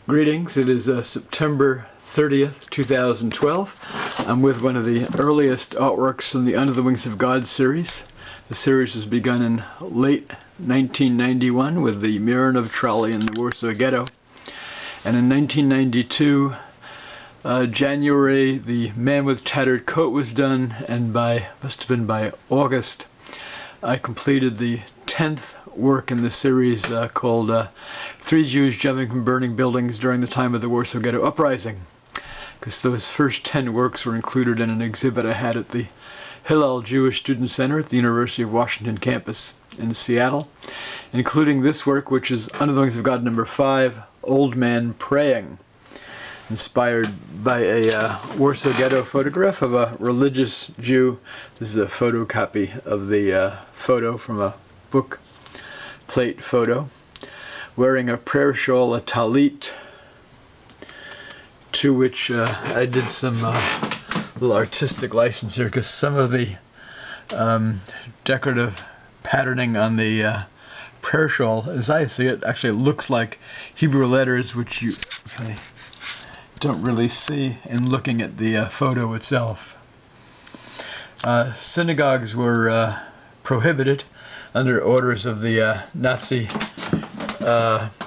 Greetings, it is September 30th, 2012. I'm with one of the earliest artworks from the Under the Wings of God series. The series was begun in late 1991 with the Mironov trolley in the Warsaw Ghetto. And in 1992, January, the Man with Tattered Coat was done, and must have been by August, I completed the 10th work in the series called Three Jews Jumping from Burning Buildings During the Time of the Warsaw Ghetto Uprising, because those first 10 works were included in an exhibit I had at the Hillel Jewish Student Center at the University of Washington campus in Seattle, including this work, which is Under the Wings of God number 5, Old Man Praying, inspired by a Warsaw Ghetto photograph of a religious Jew. This is a photocopy of the photo from a book plate photo, wearing a prayer shawl, a talit, to which I did some little artistic license here, because some of the decorative patterning on the prayer shawl, as I see it, actually looks like Hebrew letters, which you don't really see in looking at the photo itself. Synagogues were prohibited under orders of the Nazi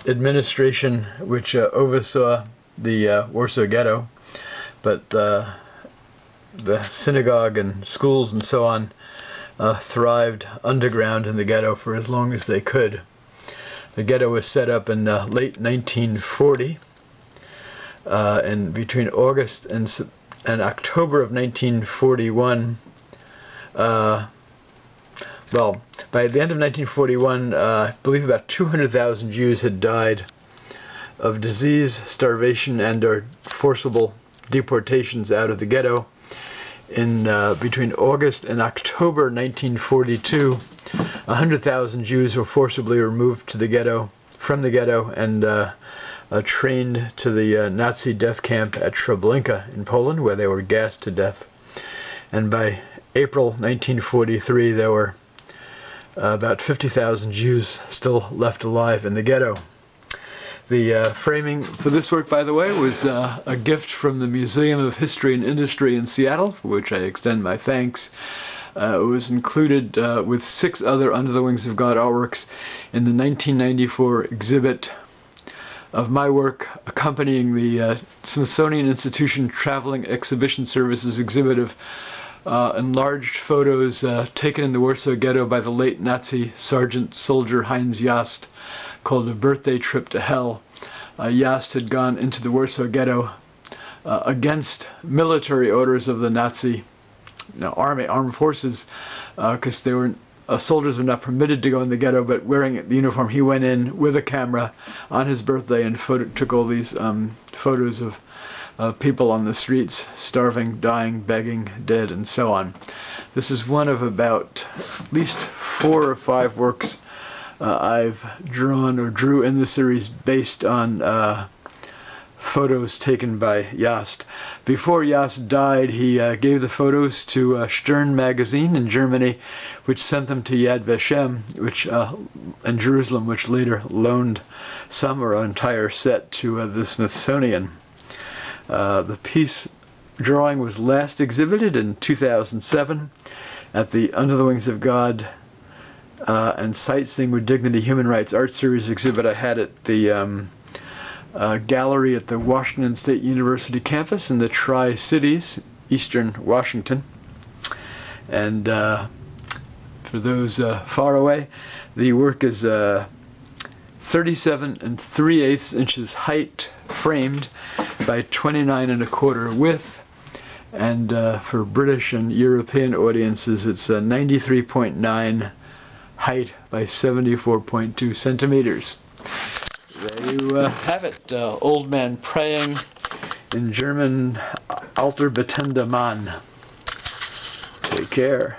administration, which oversaw the Warsaw Ghetto, but the synagogue and schools and so on thrived underground in the ghetto for as long as they could. The ghetto was set up in late 1940, and between August and October of 1941, well, by the end of 1941, I believe about 200,000 Jews had died of disease, starvation, and or forcible deportations out of the ghetto. In between August and October 1942, 100,000 Jews were forcibly removed from the ghetto and trained to the Nazi death camp at Treblinka in Poland, where they were gassed to death. And by April 1943, there were about 50,000 Jews still left alive in the ghetto. The framing for this work, by the way, was a gift from the Museum of History and Industry in Seattle, for which I extend my thanks. It was included with 6 other Under the Wings of God artworks in the 1994 exhibit of my work accompanying the Smithsonian Institution Traveling Exhibition Services exhibit of enlarged photos taken in the Warsaw Ghetto by the late Nazi Sergeant Soldier Heinz Jost, called A Birthday Trip to Hell. Jost had gone into the Warsaw Ghetto against military orders of the Nazi armed forces, because they were soldiers were not permitted to go in the ghetto, but wearing the uniform, he went in with a camera on his birthday and took all these photos of people on the streets, starving, dying, begging, dead, and so on. This is one of about at least 4 or 5 works I've drawn or drew in the series based on photos taken by Jost. Before Jost died, he gave the photos to Stern magazine in Germany, which sent them to Yad Vashem, in Jerusalem, which later loaned some or an entire set to the Smithsonian. The piece drawing was last exhibited in 2007 at the Under the Wings of God and Sightseeing with Dignity Human Rights Art Series exhibit I had at the gallery at the Washington State University campus in the Tri-Cities, Eastern Washington. And for those far away, the work is 37 3/8 inches height, framed, by 29 1/4 width, and for British and European audiences, it's 93.9 height by 74.2 centimeters. There you have it, Old Man Praying, in German, Alter betender Mann. Take care.